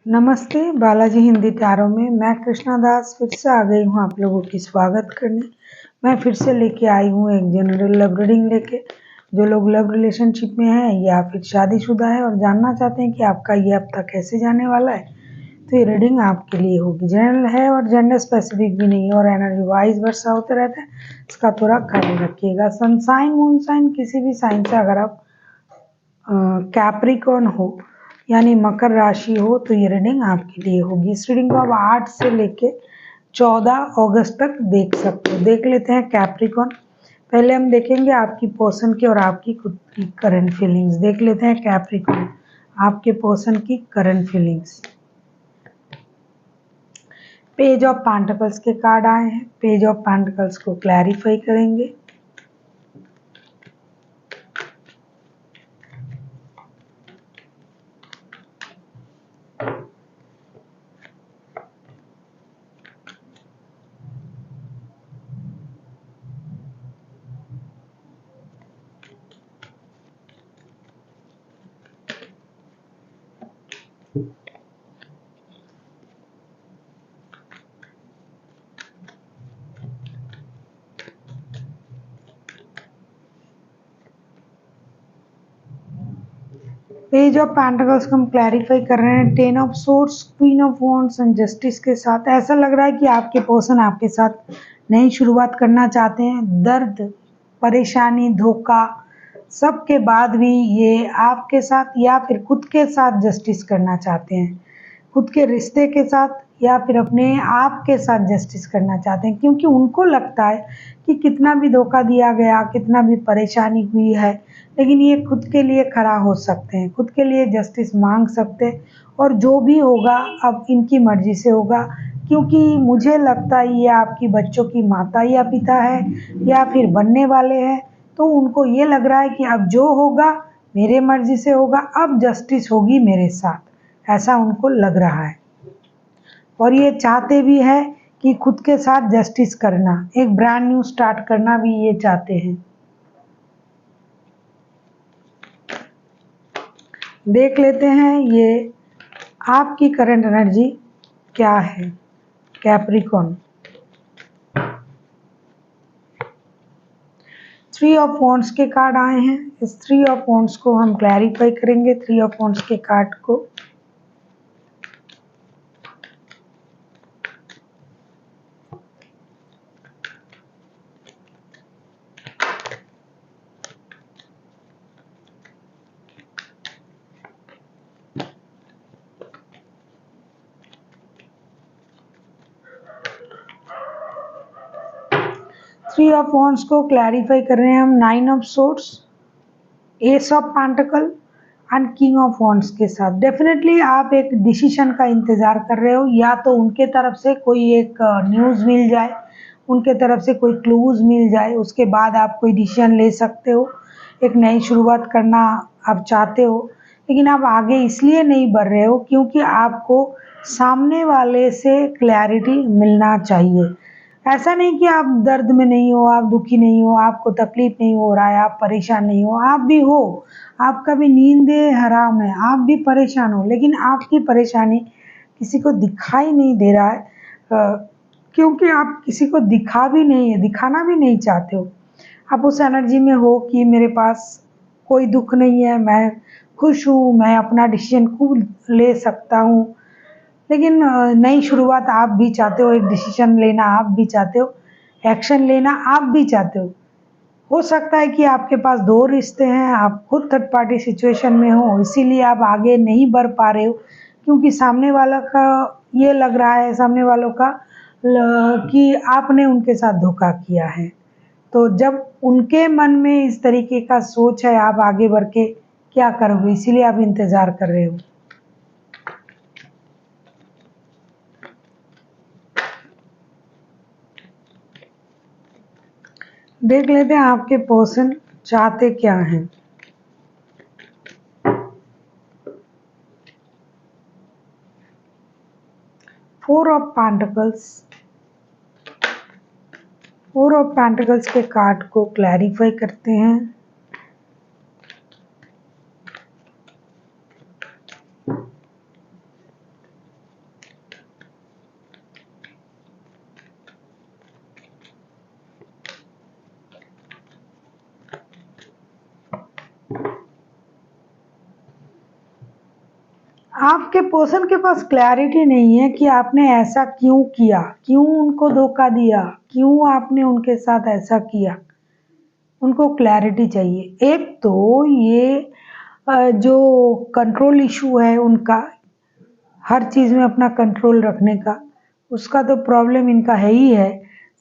नमस्ते बालाजी हिंदी टैरो में मैं कृष्णा दास फिर से आ गई हूँ आप लोगों की स्वागत करने। मैं फिर से लेके आई हूँ एक जनरल लव रीडिंग लेके। जो लोग लव रिलेशनशिप में हैं या फिर शादीशुदा है और जानना चाहते हैं कि आपका ये हफ्ता कैसे जाने वाला है, तो ये रीडिंग आपके लिए होगी। जनरल है और जेंडर स्पेसिफिक भी नहीं है और एनर्जी वाइज वर्षा होते रहता है, इसका थोड़ा ख्याल रखिएगा। सन साइन मून साइन किसी भी साइन से अगर आप कैप्रिकॉर्न हो यानी मकर राशि हो तो ये रीडिंग आपके लिए होगी। इस रीडिंग को आप 8 से लेके 14 अगस्त तक देख सकते हो। देख लेते हैं कैप्रिकॉर्न। पहले हम देखेंगे आपकी पर्सन की और आपकी खुद की करंट फीलिंग्स। देख लेते हैं कैप्रिकॉर्न, आपके पर्सन की current feelings. Page of pentacles के कार्ड आए हैं। पेज ऑफ पेंटिकल्स को क्लैरिफाई करेंगे। पेज ऑफ पेंटिकल्स को हम क्लैरिफाई कर रहे हैं। 10 of swords, queen of wands and justice के साथ ऐसा लग रहा है कि आपके पर्सन आपके साथ नई शुरुआत करना चाहते हैं। दर्द, परेशानी, धोखा सबके बाद भी ये आपके साथ या फिर खुद के साथ जस्टिस करना चाहते हैं। खुद के रिश्ते के साथ या फिर अपने आप के साथ जस्टिस करना चाहते हैं, क्योंकि उनको लगता है कि कितना भी धोखा दिया गया, कितना भी परेशानी हुई है, लेकिन ये खुद के लिए खड़ा हो सकते हैं, खुद के लिए जस्टिस मांग सकते हैं। और जो भी होगा अब इनकी मर्जी से होगा, क्योंकि मुझे लगता है ये आपकी बच्चों की माता या पिता है या फिर बनने वाले हैं। तो उनको ये लग रहा है कि अब जो होगा मेरे मर्जी से होगा, अब जस्टिस होगी मेरे साथ, ऐसा उनको लग रहा है। और ये चाहते भी हैं कि खुद के साथ जस्टिस करना, एक ब्रांड न्यू स्टार्ट करना भी ये चाहते हैं। देख लेते हैं ये आपकी करंट एनर्जी क्या है कैप्रिकॉर्न। 3 ऑफ वॉन्ड्स के कार्ड आए हैं। इस 3 ऑफ वॉन्ड्स को हम क्लैरिफाई करेंगे। 3 ऑफ वॉन्ड्स के कार्ड को 3 ऑफ वॉन्ड्स को क्लैरिफाई कर रहे हैं हम 9 of swords, S of pentacle and king of wands के साथ। डेफिनेटली आप एक डिसीजन का इंतजार कर रहे हो, या तो उनके तरफ से कोई एक न्यूज़ मिल जाए, उनके तरफ से कोई क्लूज मिल जाए, उसके बाद आप कोई डिसीजन ले सकते हो। एक नई शुरुआत करना आप चाहते हो, लेकिन आप आगे इसलिए नहीं बढ़ रहे हो क्योंकि आपको सामने वाले से क्लैरिटी मिलना चाहिए। ऐसा नहीं कि आप दर्द में नहीं हो, आप दुखी नहीं हो, आपको तकलीफ नहीं हो रहा है, आप परेशान नहीं हो, आप भी हो। आपका भी नींद हराम है, आप भी परेशान हो, लेकिन आपकी परेशानी किसी को दिखाई नहीं दे रहा है, क्योंकि आप किसी को दिखाना भी नहीं चाहते हो। आप उस एनर्जी में हो कि मेरे पास कोई दुख नहीं है, मैं खुश हूँ, मैं अपना डिसीजन खुद ले सकता हूँ। लेकिन नई शुरुआत आप भी चाहते हो, एक डिसीजन लेना आप भी चाहते हो, एक्शन लेना आप भी चाहते हो सकता है कि आपके पास 2 रिश्ते हैं, आप खुद थर्ड पार्टी सिचुएशन में हो, इसीलिए आप आगे नहीं बढ़ पा रहे हो, क्योंकि सामने वाला का ये लग रहा है, सामने वालों का कि आपने उनके साथ धोखा किया है। तो जब उनके मन में इस तरीके का सोच है, आप आगे बढ़ के क्या करोगे, इसीलिए आप इंतज़ार कर रहे हो। देख लेते हैं आपके पर्सन चाहते क्या हैं। 4 ऑफ पेंटिकल्स, 4 ऑफ पेंटिकल्स के कार्ड को क्लैरिफाई करते हैं। आपके पर्सन के पास क्लैरिटी नहीं है कि आपने ऐसा क्यों किया, क्यों उनको धोखा दिया, क्यों आपने उनके साथ ऐसा किया। उनको क्लैरिटी चाहिए। एक तो ये जो कंट्रोल इशू है उनका, हर चीज़ में अपना कंट्रोल रखने का, उसका तो प्रॉब्लम इनका है ही है।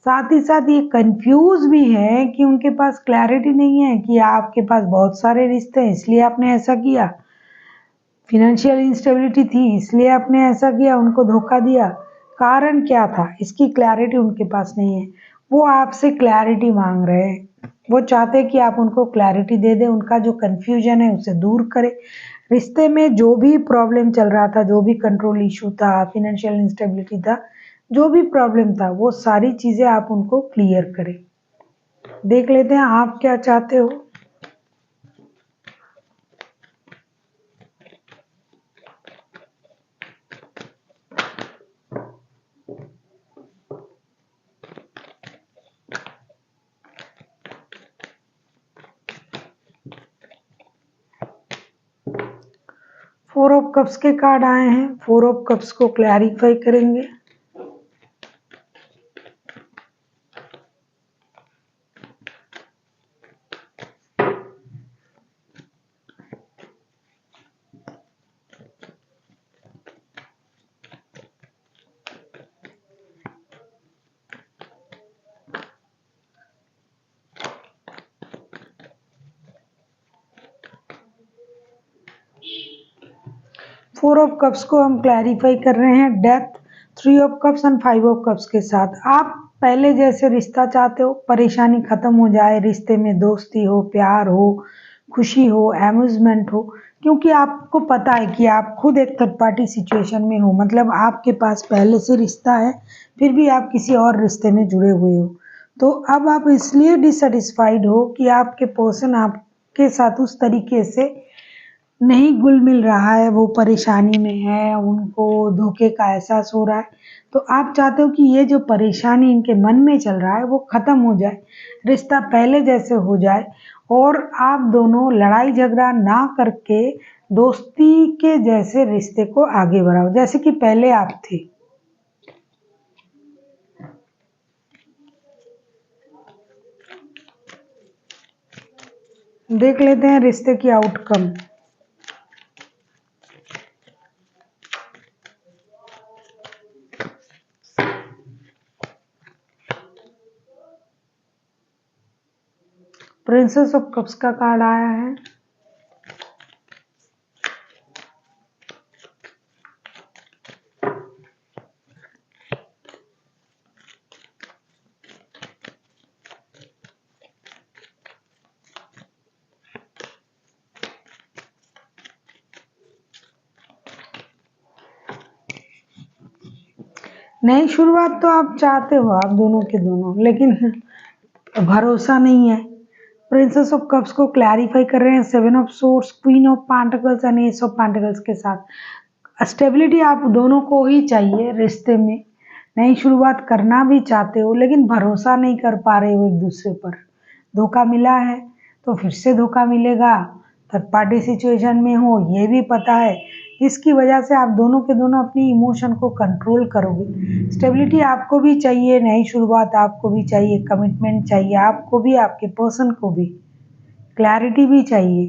साथ ही साथ ये कंफ्यूज भी है कि उनके पास क्लैरिटी नहीं है कि आपके पास बहुत सारे रिश्ते हैं इसलिए आपने ऐसा किया, फिनेंशियल इंस्टेबिलिटी थी इसलिए आपने ऐसा किया, उनको धोखा दिया। कारण क्या था इसकी क्लैरिटी उनके पास नहीं है। वो आपसे क्लैरिटी मांग रहे हैं। वो चाहते हैं कि आप उनको क्लैरिटी दे दें, उनका जो कन्फ्यूजन है उसे दूर करें। रिश्ते में जो भी प्रॉब्लम चल रहा था, जो भी कंट्रोल इशू था, फिनेंशियल इंस्टेबिलिटी था, जो भी प्रॉब्लम था, वो सारी चीज़ें आप उनको क्लियर करें। देख लेते हैं आप क्या चाहते हो। फोर ऑफ कप्स के कार्ड आए हैं। फोर ऑफ कप्स को क्लैरिफाई करेंगे। फोर ऑफ कप्स को हम क्लैरिफाई कर रहे हैं death, three of cups and five of cups के साथ। आप पहले जैसे रिश्ता चाहते हो, परेशानी खत्म हो जाए, रिश्ते में दोस्ती हो, प्यार हो, खुशी हो, एम्यूजमेंट हो, क्योंकि आपको पता है कि आप खुद एक थर्ड पार्टी सिचुएशन में हो, मतलब आपके पास पहले से रिश्ता है फिर भी आप किसी और रिश्ते में जुड़े हुए हो। तो अब आप इसलिए डिससेटिस्फाइड हो कि आपके पर्सन आपके साथ उस तरीके से नहीं घुल मिल रहा है, वो परेशानी में है, उनको धोखे का एहसास हो रहा है। तो आप चाहते हो कि ये जो परेशानी इनके मन में चल रहा है वो ख़त्म हो जाए, रिश्ता पहले जैसे हो जाए और आप दोनों लड़ाई झगड़ा ना करके दोस्ती के जैसे रिश्ते को आगे बढ़ाओ, जैसे कि पहले आप थे। देख लेते हैं रिश्ते की आउटकम। प्रिंसेस ऑफ कप्स का कार्ड आया है। नई शुरुआत तो आप चाहते हो, आप दोनों के दोनों, लेकिन भरोसा नहीं है। प्रिंसेस ऑफ कप्स को क्लैरिफाई कर रहे हैं seven of swords, queen of pentacles and S of pentacles के साथ। स्टेबिलिटी आप दोनों को ही चाहिए रिश्ते में। नई शुरुआत करना भी चाहते हो लेकिन भरोसा नहीं कर पा रहे हो एक दूसरे पर। धोखा मिला है तो फिर से धोखा मिलेगा, थर्ड पार्टी सिचुएशन में हो ये भी पता है, इसकी वजह से आप दोनों के दोनों अपनी इमोशन को कंट्रोल करोगे। स्टेबिलिटी आपको भी चाहिए, नई शुरुआत आपको भी चाहिए, कमिटमेंट चाहिए आपको भी, आपके पर्सन को भी क्लैरिटी भी चाहिए,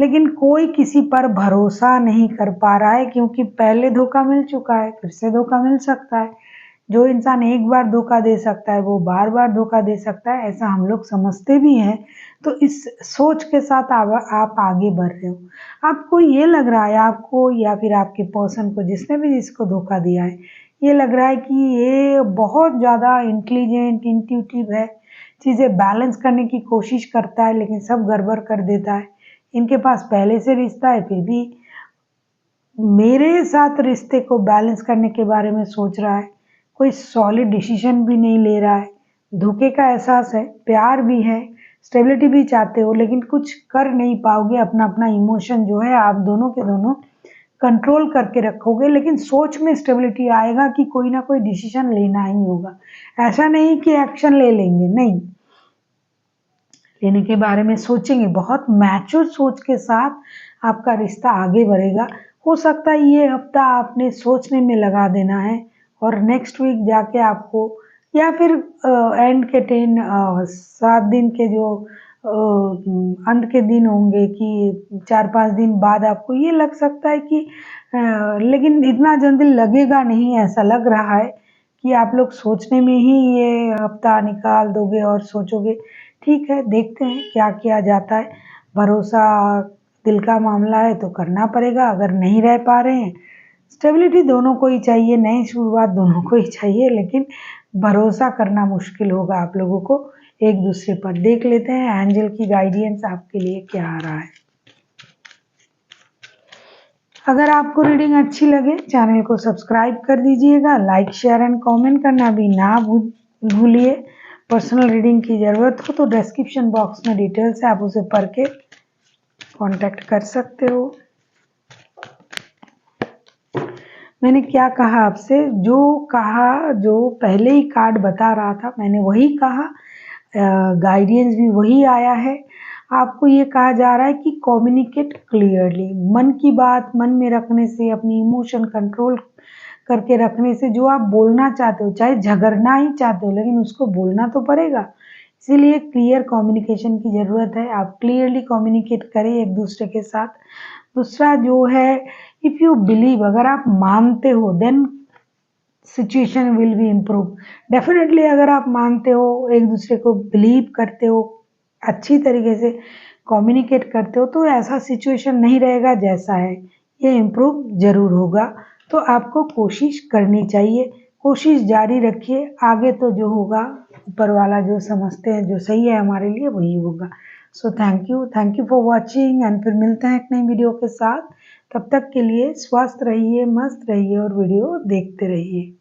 लेकिन कोई किसी पर भरोसा नहीं कर पा रहा है क्योंकि पहले धोखा मिल चुका है, फिर से धोखा मिल सकता है। जो इंसान एक बार धोखा दे सकता है वो बार बार धोखा दे सकता है, ऐसा हम लोग समझते भी हैं। तो इस सोच के साथ आप आगे बढ़ रहे हो। आपको ये लग रहा है, आपको या फिर आपके पर्सन को, जिसने भी इसको धोखा दिया है, ये लग रहा है कि ये बहुत ज़्यादा इंटेलिजेंट इंट्यूटिव है, चीज़ें बैलेंस करने की कोशिश करता है लेकिन सब गड़बड़ कर देता है। इनके पास पहले से रिश्ता है फिर भी मेरे साथ रिश्ते को बैलेंस करने के बारे में सोच रहा है, कोई सॉलिड डिसीजन भी नहीं ले रहा है, धोखे का एहसास है, प्यार भी है, स्टेबिलिटी भी चाहते हो लेकिन कुछ कर नहीं पाओगे। अपना अपना इमोशन जो है आप दोनों के दोनों कंट्रोल करके रखोगे, लेकिन सोच में स्टेबिलिटी आएगा कि कोई ना कोई डिसीजन लेना ही होगा। ऐसा नहीं कि एक्शन ले लेंगे, नहीं, लेने के बारे में सोचेंगे। बहुत मैच्योर सोच के साथ आपका रिश्ता आगे बढ़ेगा। हो सकता है ये हफ्ता आपने सोचने में लगा देना है और नेक्स्ट वीक जाके आपको, या फिर एंड के 7 दिन के जो अंत के दिन होंगे कि 4-5 दिन बाद आपको ये लग सकता है कि लेकिन इतना जल्दी लगेगा नहीं, ऐसा लग रहा है कि आप लोग सोचने में ही ये हफ्ता निकाल दोगे और सोचोगे। ठीक है, देखते हैं क्या किया जाता है। भरोसा दिल का मामला है तो करना पड़ेगा, अगर नहीं रह पा रहे हैं, स्टेबिलिटी दोनों को ही चाहिए, नई शुरुआत दोनों को ही चाहिए, लेकिन भरोसा करना मुश्किल होगा आप लोगों को एक दूसरे पर। देख लेते हैं एंजल की गाइडेंस आपके लिए क्या आ रहा है। अगर आपको रीडिंग अच्छी लगे चैनल को सब्सक्राइब कर दीजिएगा, लाइक शेयर एंड कमेंट करना भी ना भूलिए। पर्सनल रीडिंग की ज़रूरत हो तो डिस्क्रिप्शन बॉक्स में डिटेल्स है, आप उसे पढ़ के कांटेक्ट कर सकते हो। मैंने क्या कहा आपसे, जो कहा, जो पहले ही कार्ड बता रहा था मैंने वही कहा, गाइडेंस भी वही आया है। आपको ये कहा जा रहा है कि कम्युनिकेट क्लियरली, मन की बात मन में रखने से, अपनी इमोशन कंट्रोल करके रखने से, जो आप बोलना चाहते हो, चाहे झगड़ना ही चाहते हो लेकिन उसको बोलना तो पड़ेगा, इसीलिए क्लियर कम्युनिकेशन की ज़रूरत है। आप क्लियरली कम्युनिकेट करें एक दूसरे के साथ। दूसरा जो है, इफ़ यू बिलीव, अगर आप मानते हो then situation will be improve. Definitely अगर आप मानते हो, एक दूसरे को बिलीव करते हो, अच्छी तरीके से कम्युनिकेट करते हो, तो ऐसा सिचुएशन नहीं रहेगा जैसा है, ये इम्प्रूव ज़रूर होगा। तो आपको कोशिश करनी चाहिए, कोशिश जारी रखिए, आगे तो जो होगा ऊपर वाला जो समझते हैं जो सही है हमारे लिए वही होगा। So thank you for watching and फिर मिलते हैं एक नई वीडियो के साथ। तब तक के लिए स्वस्थ रहिए, मस्त रहिए और वीडियो देखते रहिए।